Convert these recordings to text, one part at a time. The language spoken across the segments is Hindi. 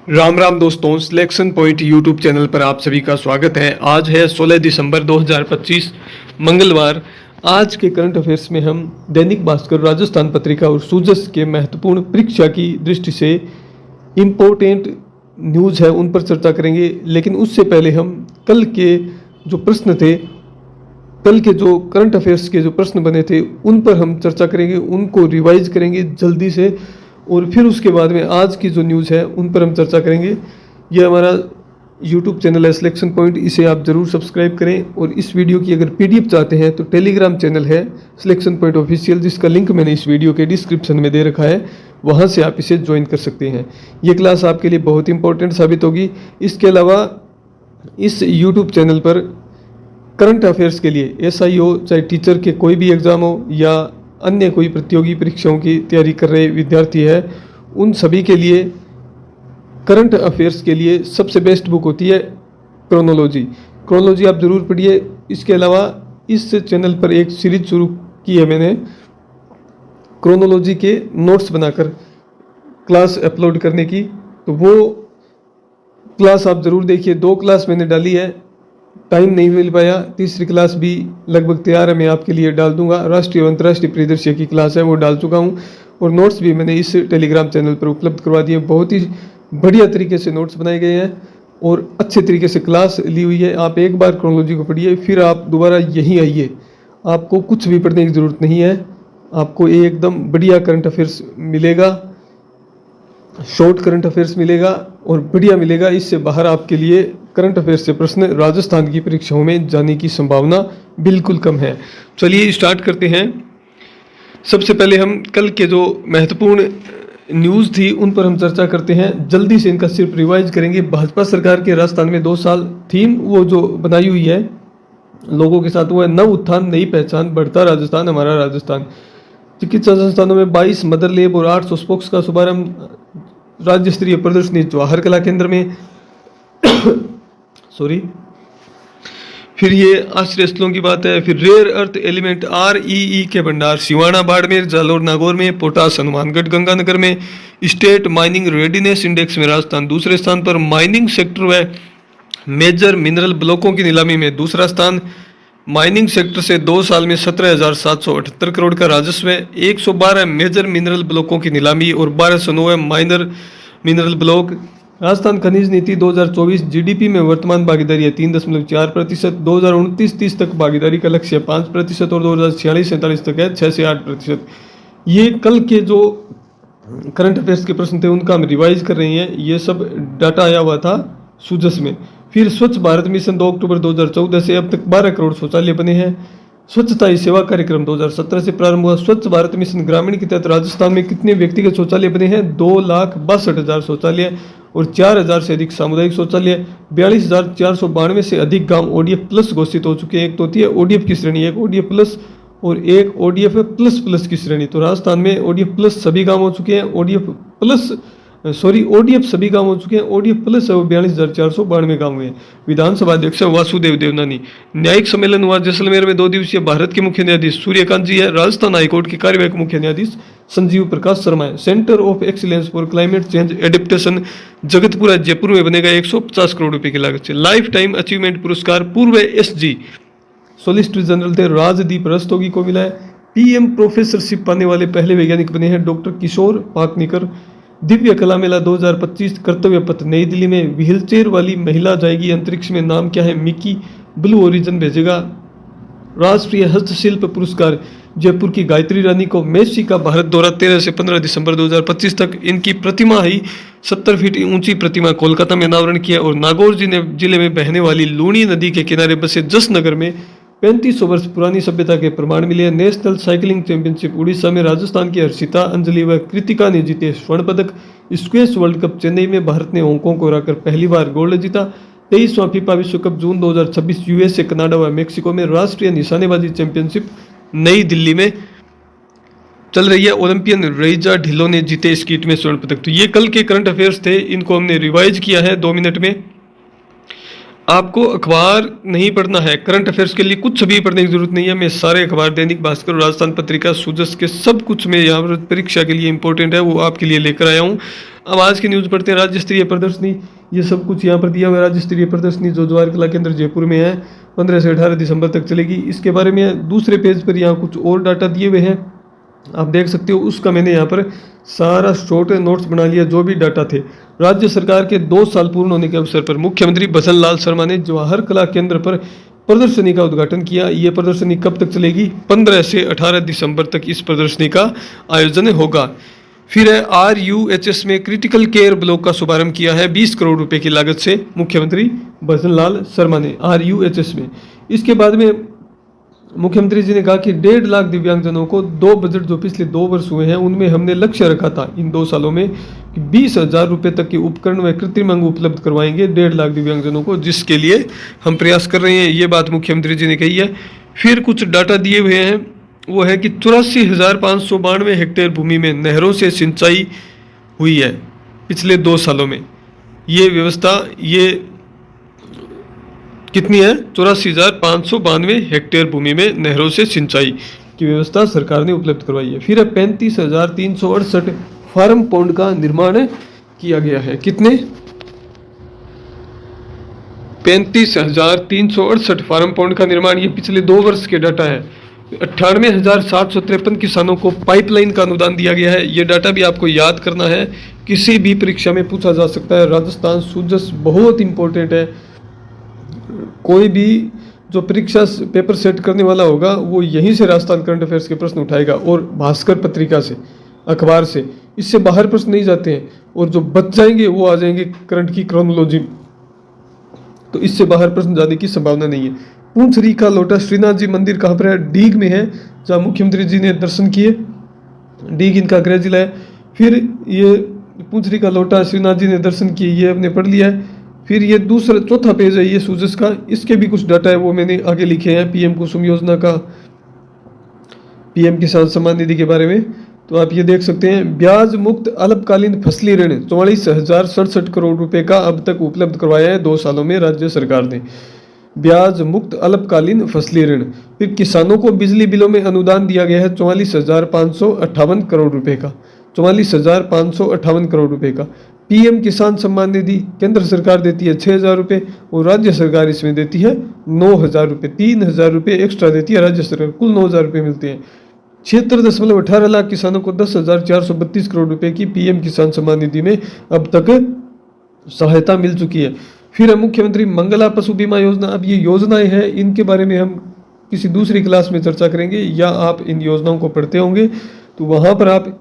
राम राम दोस्तों, सिलेक्शन पॉइंट यूट्यूब चैनल पर आप सभी का स्वागत है। आज है 16 दिसंबर 2025 मंगलवार। आज के करंट अफेयर्स में हम दैनिक भास्कर, राजस्थान पत्रिका और सूजस के महत्वपूर्ण परीक्षा की दृष्टि से इम्पोर्टेंट न्यूज़ है उन पर चर्चा करेंगे। लेकिन उससे पहले हम कल के जो प्रश्न थे, कल के जो करंट अफेयर्स के जो प्रश्न बने थे उन पर हम चर्चा करेंगे, उनको रिवाइज करेंगे जल्दी से, और फिर उसके बाद में आज की जो न्यूज़ है उन पर हम चर्चा करेंगे। यह हमारा यूट्यूब चैनल है सिलेक्शन पॉइंट, इसे आप ज़रूर सब्सक्राइब करें। और इस वीडियो की अगर पीडीएफ चाहते हैं तो टेलीग्राम चैनल है सिलेक्शन पॉइंट ऑफिशियल, जिसका लिंक मैंने इस वीडियो के डिस्क्रिप्शन में दे रखा है, वहाँ से आप इसे ज्वाइन कर सकते हैं। ये क्लास आपके लिए बहुत इंपॉर्टेंट साबित होगी। इसके अलावा इस यूट्यूब चैनल पर करंट अफेयर्स के लिए एसआई हो, चाहे टीचर के कोई भी एग्ज़ाम हो या अन्य कोई प्रतियोगी परीक्षाओं की तैयारी कर रहे विद्यार्थी है, उन सभी के लिए करंट अफेयर्स के लिए सबसे बेस्ट बुक होती है क्रोनोलॉजी। क्रोनोलॉजी आप ज़रूर पढ़िए। इसके अलावा इस चैनल पर एक सीरीज शुरू की है मैंने, क्रोनोलॉजी के नोट्स बनाकर क्लास अपलोड करने की, तो वो क्लास आप ज़रूर देखिए। 2 क्लास मैंने डाली है, टाइम नहीं मिल पाया। तीसरी क्लास भी लगभग तैयार है, मैं आपके लिए डाल दूंगा। राष्ट्रीय और अंतर्राष्ट्रीय परिदृश्य की क्लास है, वो डाल चुका हूँ। और नोट्स भी मैंने इस टेलीग्राम चैनल पर उपलब्ध करवा दिए। बहुत ही बढ़िया तरीके से नोट्स बनाए गए हैं और अच्छे तरीके से क्लास ली हुई है। आप एक बार क्रोनोलॉजी को पढ़िए, फिर आप दोबारा यहीं आइए। आपको कुछ भी पढ़ने की ज़रूरत नहीं है, आपको एकदम बढ़िया करंट अफेयर्स मिलेगा, शॉर्ट करंट अफेयर्स मिलेगा और बढ़िया मिलेगा। इससे बाहर आपके लिए करंट अफेयर्स से प्रश्न राजस्थान की परीक्षाओं में जाने की संभावना बिल्कुल कम है। चलिए स्टार्ट करते हैं। सबसे पहले हम कल के जो महत्वपूर्ण न्यूज़ थी उन पर हम चर्चा करते हैं। जल्दी से इनका सिर्फ रिवाइज करेंगे। भाजपा सरकार के राजस्थान में 2 साल थीम वो जो बनाई हुई है लोगों के साथ, वो है नव उत्थान नई पहचान, बढ़ता राजस्थान हमारा राजस्थान। चिकित्सा संस्थानों में 22 मदर लैब और 800 स्पोक्स का शुभारंभ। राज्य स्तरीय प्रदर्शनी जवाहर कला केंद्र में सॉरी। फिर ये आश्रय स्थलों की बात है। फिर रेयर अर्थ एलिमेंट REE के भंडार सिवाना, बाड़मेर, जालोर, नागौर में। पोटास हनुमानगढ़, गंगानगर में। स्टेट माइनिंग रेडीनेस इंडेक्स में राजस्थान दूसरे स्थान पर। माइनिंग सेक्टर व मेजर मिनरल ब्लॉकों की नीलामी में दूसरा स्थान। माइनिंग सेक्टर से 2 साल में 17,778 करोड़ का राजस्व है। 112 मेजर मिनरल ब्लॉकों की नीलामी और 1209 माइनर मिनरल ब्लॉक। राजस्थान खनिज नीति 2024 जीडीपी में वर्तमान भागीदारी है 3.4%। 2029-30 तक भागीदारी का लक्ष्य है 5% और 2046-47 तक है 6 से 8%। ये कल के जो करंट अफेयर्स के प्रश्न थे उनका हम रिवाइज कर रहे हैं। ये सब डाटा आया हुआ था सूजस में। फिर स्वच्छ भारत मिशन 2 अक्टूबर 2014 से अब तक 12 करोड़ शौचालय बने हैं। स्वच्छता ही सेवा कार्यक्रम 2017 से प्रारंभ हुआ। स्वच्छ भारत मिशन ग्रामीण के तहत राजस्थान में कितने व्यक्तिगत शौचालय बने हैं? 2,62,000 शौचालय और 4,000 से अधिक सामुदायिक शौचालय। 42,492 से अधिक गांव ODF प्लस घोषित हो चुके हैं। एक तो होती है ODF की श्रेणी, एक ODF प्लस और एक ODF प्लस प्लस की श्रेणी। तो राजस्थान में ODF प्लस सभी गांव हो चुके हैं, ODF सभी गांव हो चुके हैं। ODF प्लस है वो 42,492 गांव हुए हैं। विधानसभा अध्यक्ष वासुदेव देवनानी। न्यायिक सम्मेलन हुआ जैसलमेर में 2 दिवसीय। भारत के मुख्य न्यायाधीश सूर्यकांत जी है। राजस्थान हाईकोर्ट के कार्यवाहक मुख्य न्यायाधीश संजीव प्रकाश शर्मा है। Centre of excellence for climate change adaptation Jagatpura Jaipur में बनेगा 150 करोड़ रुपए की लागत से। लाइफ टाइम अचीवमेंट पुरस्कार पूर्व SG सोलिसिटर जनरल थे राजदीप रस्तोगी को मिला है। PM प्रोफेसरशिप पाने वाले पहले वैज्ञानिक बने हैं डॉक्टर किशोर पाकनीकर। दिव्य कला मेला 2025 कर्तव्य पथ नई दिल्ली में। व्हीलचेयर वाली महिला जाएगी अंतरिक्ष में, नाम क्या है? मिकी। ब्लू ओरिजिन भेजेगा। राष्ट्रीय हस्तशिल्प पुरस्कार जयपुर की गायत्री रानी को। मेसी का भारत दौरा 13 से 15 दिसंबर 2025 तक। इनकी प्रतिमा ही 70 फीट ऊंची प्रतिमा कोलकाता में अनावरण किया। और नागौर जिले में बहने वाली लूणी नदी के किनारे बसे जसनगर में 3500 वर्ष पुरानी सभ्यता के प्रमाण मिले हैं। नेशनल साइकिलिंग चैंपियनशिप उड़ीसा में राजस्थान की हर्षिता, अंजलि व कृतिका ने जीते स्वर्ण पदक। स्क्वैश वर्ल्ड कप चेन्नई में भारत ने हांगकांग को हराकर पहली बार गोल्ड जीता। 23वां फीफा विश्व कप जून 2026 USA, कनाडा व मेक्सिको में। राष्ट्रीय निशानेबाजी चैंपियनशिप नई दिल्ली में चल रही है। ओलंपियन रेजा ढिल्लो ने जीते स्कीट में स्वर्ण पदक। तो ये कल के करंट अफेयर्स थे, इनको हमने रिवाइज किया है 2 मिनट में। आपको अखबार नहीं पढ़ना है, करंट अफेयर्स के लिए कुछ भी पढ़ने की जरूरत नहीं है। मैं सारे अखबार दैनिक भास्कर, राजस्थान पत्रिका, सूजस के सब कुछ में यहाँ पर परीक्षा के लिए इंपॉर्टेंट है वो आपके लिए लेकर आया हूँ। अब आज की न्यूज़ पढ़ते हैं। राज्य स्तरीय प्रदर्शनी, ये सब कुछ यहाँ पर दिया हुआ है। राज्य स्तरीय प्रदर्शनी जो जवाहर कला केंद्र जयपुर में है, 15 से 18 दिसंबर तक चलेगी। इसके बारे में दूसरे पेज पर यहाँ कुछ और डाटा दिए हुए हैं, आप देख सकते हो। उसका मैंने यहाँ पर सारा शॉर्ट नोट्स बना लिया, जो भी डाटा थे। राज्य सरकार के 2 साल पूर्ण होने के अवसर पर मुख्यमंत्री भजन लाल शर्मा ने जवाहर कला केंद्र पर प्रदर्शनी का उद्घाटन किया। ये प्रदर्शनी कब तक चलेगी? 15 से 18 दिसंबर तक इस प्रदर्शनी का आयोजन होगा। फिर है RUHS में क्रिटिकल केयर ब्लॉक का शुभारंभ किया है 20 करोड़ रुपए की लागत से मुख्यमंत्री भजन लाल शर्मा ने RUHS में। इसके बाद में मुख्यमंत्री जी ने कहा कि 1.5 लाख दिव्यांगजनों को 2 बजट जो पिछले 2 वर्ष हुए हैं उनमें हमने लक्ष्य रखा था इन 2 सालों में कि 20,000 रुपये तक के उपकरण व कृत्रिम अंग उपलब्ध करवाएंगे 1.5 लाख दिव्यांगजनों को, जिसके लिए हम प्रयास कर रहे हैं। ये बात मुख्यमंत्री जी ने कही है। फिर कुछ डाटा दिए हुए हैं, वो है कि 84,592 हेक्टेयर भूमि में नहरों से सिंचाई हुई है पिछले 2 सालों में। ये व्यवस्था ये कितनी है? 84,592 हेक्टेयर भूमि में नहरों से सिंचाई की व्यवस्था सरकार ने उपलब्ध करवाई है। फिर 35,368 फार्म पॉन्ड का निर्माण किया गया है। कितने? 35,368 फार्म पॉन्ड का निर्माण, ये पिछले 2 वर्ष के डाटा है। 98,753 किसानों को पाइपलाइन का अनुदान दिया गया है। ये डाटा भी आपको याद करना है, किसी भी परीक्षा में पूछा जा सकता है। राजस्थान सूजस बहुत इंपॉर्टेंट है। कोई भी जो परीक्षा पेपर सेट करने वाला होगा वो यहीं से राजस्थान करंट अफेयर्स के प्रश्न उठाएगा, और भास्कर पत्रिका से, अखबार से। इससे बाहर प्रश्न नहीं जाते हैं, और जो बच जाएंगे वो आ जाएंगे करंट की क्रोनोलॉजी, तो इससे बाहर प्रश्न जाने की संभावना नहीं है। पूंछरी का लोटा श्रीनाथ जी मंदिर कहाँ पर है? डीग में है, जहाँ मुख्यमंत्री जी ने दर्शन किए। डीग इनका गृह जिला है। फिर ये पूंछरी का लोटा श्रीनाथ जी ने दर्शन किए, ये हमने पढ़ लिया है। फिर ये चौथा पेज है ये सूजस का, इसके भी कुछ डाटा है वो मैंने आगे लिखे हैं। PM कुसुम योजना का, PM किसान सम्मान निधि के बारे में, तो आप ये देख सकते हैं। ब्याज मुक्त अल्पकालीन फसली ऋण 44,067 करोड़ रुपए का अब तक उपलब्ध करवाया है 2 सालों में राज्य सरकार ने। ब्याज मुक्त अल्पकालीन फसली ऋण। फिर किसानों को बिजली बिलों में अनुदान दिया गया है 44,558 करोड़ रुपए का, 44,558 करोड़ रुपए का। PM किसान सम्मान निधि केंद्र सरकार देती है 6,000 रुपये, और राज्य सरकार इसमें देती है 9,000 रुपये। 3,000 रुपये एक्स्ट्रा देती है राज्य सरकार, कुल 9,000 रुपये मिलते हैं। 76.18 लाख किसानों को 10,432 करोड़ रुपए की PM किसान सम्मान निधि में अब तक सहायता मिल चुकी है। फिर मुख्यमंत्री मंगला पशु बीमा योजना। अब ये योजनाएं हैं, इनके बारे में हम किसी दूसरी क्लास में चर्चा करेंगे, या आप इन योजनाओं को पढ़ते होंगे तो वहाँ पर आप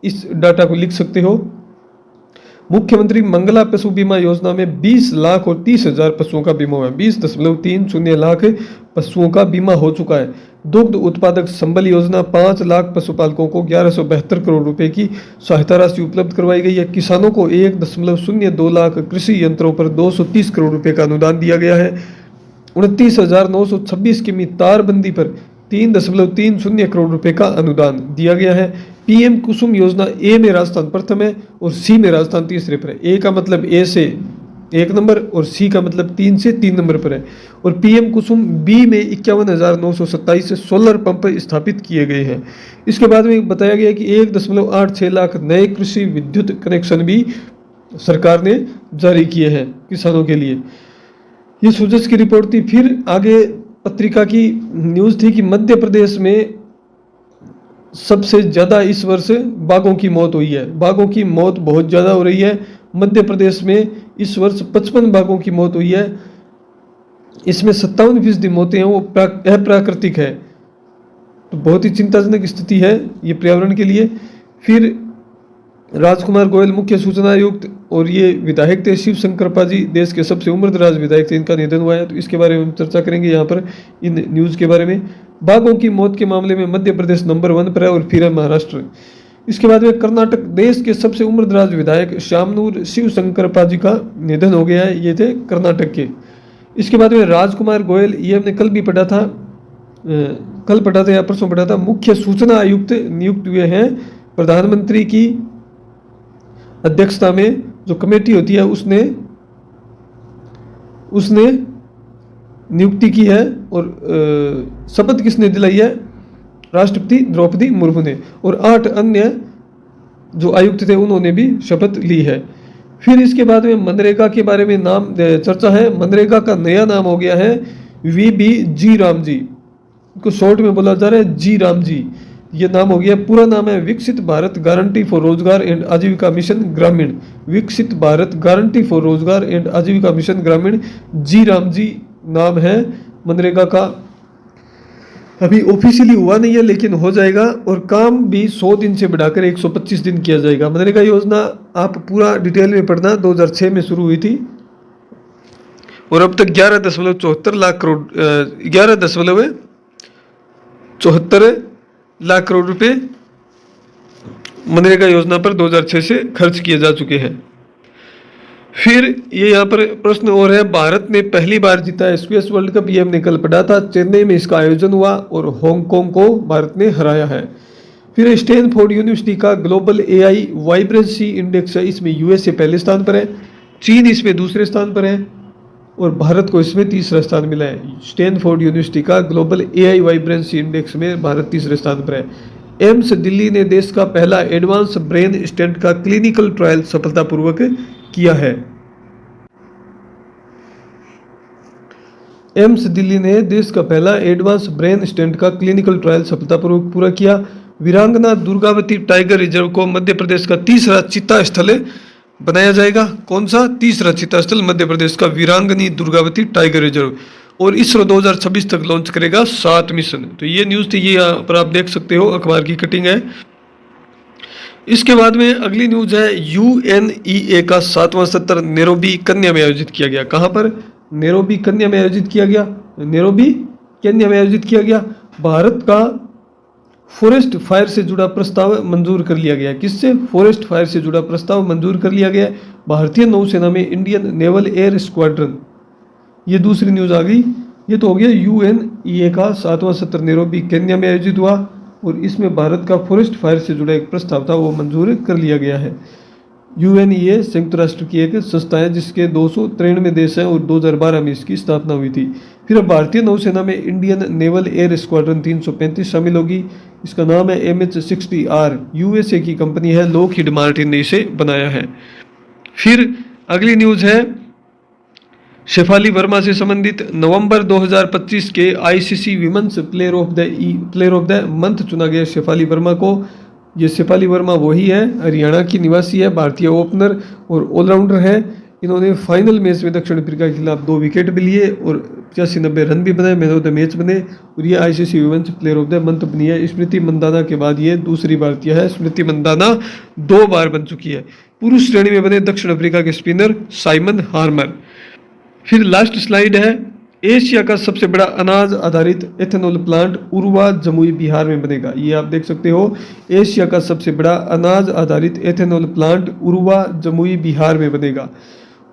इस डाटा को लिख सकते हो। मुख्यमंत्री मंगला पशु बीमा योजना में 20 लाख और 30,000 पशुओं का बीमा हुआ है। 20.30 लाख पशुओं का बीमा हो चुका है। दुग्ध उत्पादक संबल योजना 5 लाख पशुपालकों को 1172 करोड़ रुपए की सहायता राशि उपलब्ध करवाई गई है। किसानों को 1.02 लाख कृषि यंत्रों पर 230 करोड़ रुपए का अनुदान दिया गया है। 29,926 किमी तारबंदी पर 3.30 करोड़ रुपए का अनुदान दिया गया है। PM कुसुम योजना A में राजस्थान प्रथम है और C में राजस्थान तीसरे पर है। A का मतलब A से 1 नंबर और C का मतलब 3 से 3 नंबर पर है। और PM कुसुम B में 51,927 सोलर पंप स्थापित किए गए हैं। इसके बाद में बताया गया कि 1.86 लाख नए कृषि विद्युत कनेक्शन भी सरकार ने जारी किए हैं किसानों के लिए। ये सूजस की रिपोर्ट थी। फिर आगे पत्रिका की न्यूज़ थी कि मध्य प्रदेश में सबसे ज़्यादा इस वर्ष बाघों की मौत हुई है। बाघों की मौत बहुत ज़्यादा हो रही है। मध्य प्रदेश में इस वर्ष 55 बाघों की मौत हुई है। इसमें 57% मौतें हैं वो अप्राकृतिक है, तो बहुत ही चिंताजनक स्थिति है ये पर्यावरण के लिए। फिर राजकुमार गोयल मुख्य सूचना आयुक्त और ये विधायक थे। शिव शंकरप्पा जी देश के सबसे उम्रदराज विधायक थे, इनका निधन हुआ है, तो इसके बारे में हम चर्चा करेंगे यहाँ पर इन न्यूज़ के बारे में। बाघों की मौत के मामले में मध्य प्रदेश नंबर 1 पर है और फिर है महाराष्ट्र। इसके बाद में कर्नाटक देश के सबसे उम्रदराज विधायक शामनूर शिव शंकरप्पा जी का निधन हो गया है, ये थे कर्नाटक के। इसके बाद में राजकुमार गोयल, ये हमने कल भी पढ़ा था, कल पढ़ा था या परसों पढ़ा था, मुख्य सूचना आयुक्त नियुक्त हुए हैं। प्रधानमंत्री की अध्यक्षता में जो कमेटी होती है उसने नियुक्ति की है, और शपथ किसने दिलाई है? राष्ट्रपति द्रौपदी मुर्मू ने। और 8 अन्य जो आयुक्त थे उन्होंने भी शपथ ली है। फिर इसके बाद में मनरेगा के बारे में नाम चर्चा है। मनरेगा का नया नाम हो गया है वीबी जी राम जी, को शॉर्ट में बोला जा रहा है जी राम जी, ये नाम हो गया। पूरा नाम है विकसित भारत गारंटी फॉर रोजगार एंड आजीविका मिशन ग्रामीण, विकसित भारत गारंटी फॉर रोजगार एंड आजीविका मिशन ग्रामीण, जी राम जी नाम है मनरेगा का। अभी ऑफिशियली हुआ नहीं है लेकिन हो जाएगा, और काम भी 100 दिन से बढ़ाकर 125 दिन किया जाएगा। मनरेगा योजना आप पूरा डिटेल में पढ़ना, 2006 में शुरू हुई थी और अब तक 11.74 लाख करोड़ 11.74 लाख करोड़ रुपए मनरेगा योजना पर 2006 से खर्च किए जा चुके हैं। फिर ये यहाँ पर प्रश्न और है, भारत ने पहली बार जीता स्क्वैश वर्ल्ड कप, ये हमने कल पढ़ा था। चेन्नई में इसका आयोजन हुआ और हांगकांग को भारत ने हराया है। फिर स्टैनफोर्ड यूनिवर्सिटी का ग्लोबल एआई वाइब्रेंसी इंडेक्स है, इसमें यूएसए पहले स्थान पर है, चीन इसमें दूसरे स्थान पर है और भारत को इसमें तीसरा स्थान मिला है। स्टैनफोर्ड यूनिवर्सिटी का ग्लोबल एआई वाइब्रेंसी इंडेक्स में भारत तीसरे स्थान पर है। एम्स दिल्ली ने देश का पहला एडवांस ब्रेन स्टेंट का क्लिनिकल ट्रायल सफलतापूर्वक किया है। एम्स दिल्ली ने देश का पहला एडवांस ब्रेन स्टेंट का क्लिनिकल ट्रायल सफलतापूर्वक पूरा किया। वीरांगना दुर्गावती टाइगर रिजर्व को मध्य प्रदेश का तीसरा चीता स्थल बनाया जाएगा। कौन सा? तीसरा चीता स्थल मध्य प्रदेश का वीरांगनी दुर्गावती टाइगर रिजर्व। और इसरो 2026 तक लॉन्च करेगा 7 मिशन। तो ये न्यूज़ थी, ये यहाँ पर आप देख सकते हो, अखबार की कटिंग है। इसके बाद में अगली न्यूज है, UNEA का 7वां सत्र नैरोबी केन्या में आयोजित किया गया। कहाँ पर? नैरोबी केन्या में आयोजित किया गया। नैरोबी केन्या में आयोजित किया गया। भारत का फॉरेस्ट फायर से जुड़ा प्रस्ताव मंजूर कर लिया गया। किससे? फॉरेस्ट फायर से जुड़ा प्रस्ताव मंजूर कर लिया गया। भारतीय नौसेना में इंडियन नेवल एयर स्क्वाड्रन, ये दूसरी न्यूज आ गई। ये तो हो गया UNEA का 7वां सत्र नैरोबी केन्या में आयोजित हुआ और इसमें भारत का फॉरेस्ट फायर से जुड़ा एक प्रस्ताव था, वो मंजूर कर लिया गया है। UNEA संयुक्त राष्ट्र की एक संस्था है जिसके 293 देश हैं और 2012 में इसकी स्थापना हुई थी। फिर अब भारतीय नौसेना में इंडियन नेवल एयर स्क्वाड्रन 335 शामिल होगी। इसका नाम है MH-60R, USA की कंपनी है, लॉकहीड मार्टिन ने इसे बनाया है। फिर अगली न्यूज है शेफाली वर्मा से संबंधित। नवंबर 2025 के ICC women's player of the month चुना गया शेफाली वर्मा को। ये शेफाली वर्मा वही है, हरियाणा की निवासी है, भारतीय ओपनर और ऑलराउंडर है। इन्होंने फाइनल मैच में दक्षिण अफ्रीका के खिलाफ 2 विकेट भी लिए और 85-90 रन भी बनाए, मैन ऑफ द मैच बने और ये ICC women's player of the month बनी है। स्मृति मंदाना के बाद ये दूसरी भारतीय है। स्मृति मंदाना 2 बार बन चुकी है। पुरुष श्रेणी में बने दक्षिण अफ्रीका के स्पिनर साइमन हार्मर। फिर लास्ट स्लाइड है, एशिया का सबसे बड़ा अनाज आधारित एथेनॉल प्लांट उरुवा जमुई बिहार में बनेगा। ये आप देख सकते हो, एशिया का सबसे बड़ा अनाज आधारित एथेनॉल प्लांट उरुवा जमुई बिहार में बनेगा।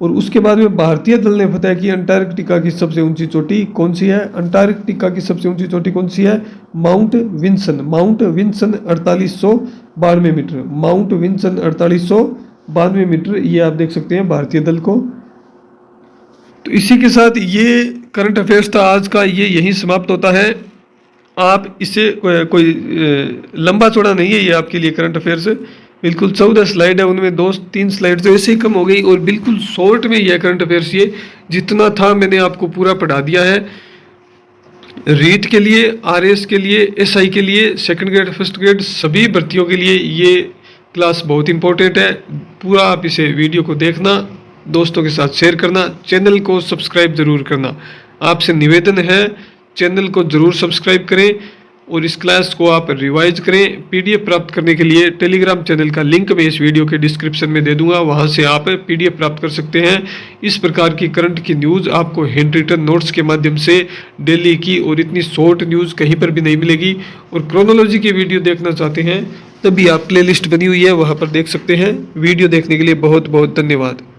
और उसके बाद में भारतीय दल ने फतह की अंटार्कटिका की सबसे ऊंची चोटी कौन सी है? अंटार्कटिका की सबसे ऊंची चोटी कौन सी है? Mount Vinson. Mount Vinson 4892 metre. Mount Vinson 4892 metre, ये आप देख सकते हैं भारतीय दल को। तो इसी के साथ ये करंट अफेयर्स था आज का, ये यहीं समाप्त होता है। आप इसे कोई लंबा चौड़ा नहीं है, ये आपके लिए करंट अफेयर्स बिल्कुल 14 स्लाइड है, उनमें 2-3 स्लाइड तो ऐसे ही कम हो गई और बिल्कुल शॉर्ट में यह करंट अफेयर्स ये जितना था मैंने आपको पूरा पढ़ा दिया है। रीट के लिए, RS के लिए, SI के लिए, सेकंड ग्रेड, फर्स्ट ग्रेड, सभी भर्तियों के लिए ये क्लास बहुत इंपॉर्टेंट है। पूरा आप इसे वीडियो को देखना, दोस्तों के साथ शेयर करना, चैनल को सब्सक्राइब जरूर करना। आपसे निवेदन है चैनल को जरूर सब्सक्राइब करें और इस क्लास को आप रिवाइज करें। PDF प्राप्त करने के लिए टेलीग्राम चैनल का लिंक मैं इस वीडियो के डिस्क्रिप्शन में दे दूंगा, वहां से आप PDF प्राप्त कर सकते हैं। इस प्रकार की करंट की न्यूज़ आपको हैंड रिटन नोट्स के माध्यम से डेली की और इतनी शॉर्ट न्यूज़ कहीं पर भी नहीं मिलेगी। और क्रोनोलॉजी की वीडियो देखना चाहते हैं तभी आप प्लेलिस्ट बनी हुई है, वहाँ पर देख सकते हैं। वीडियो देखने के लिए बहुत बहुत धन्यवाद।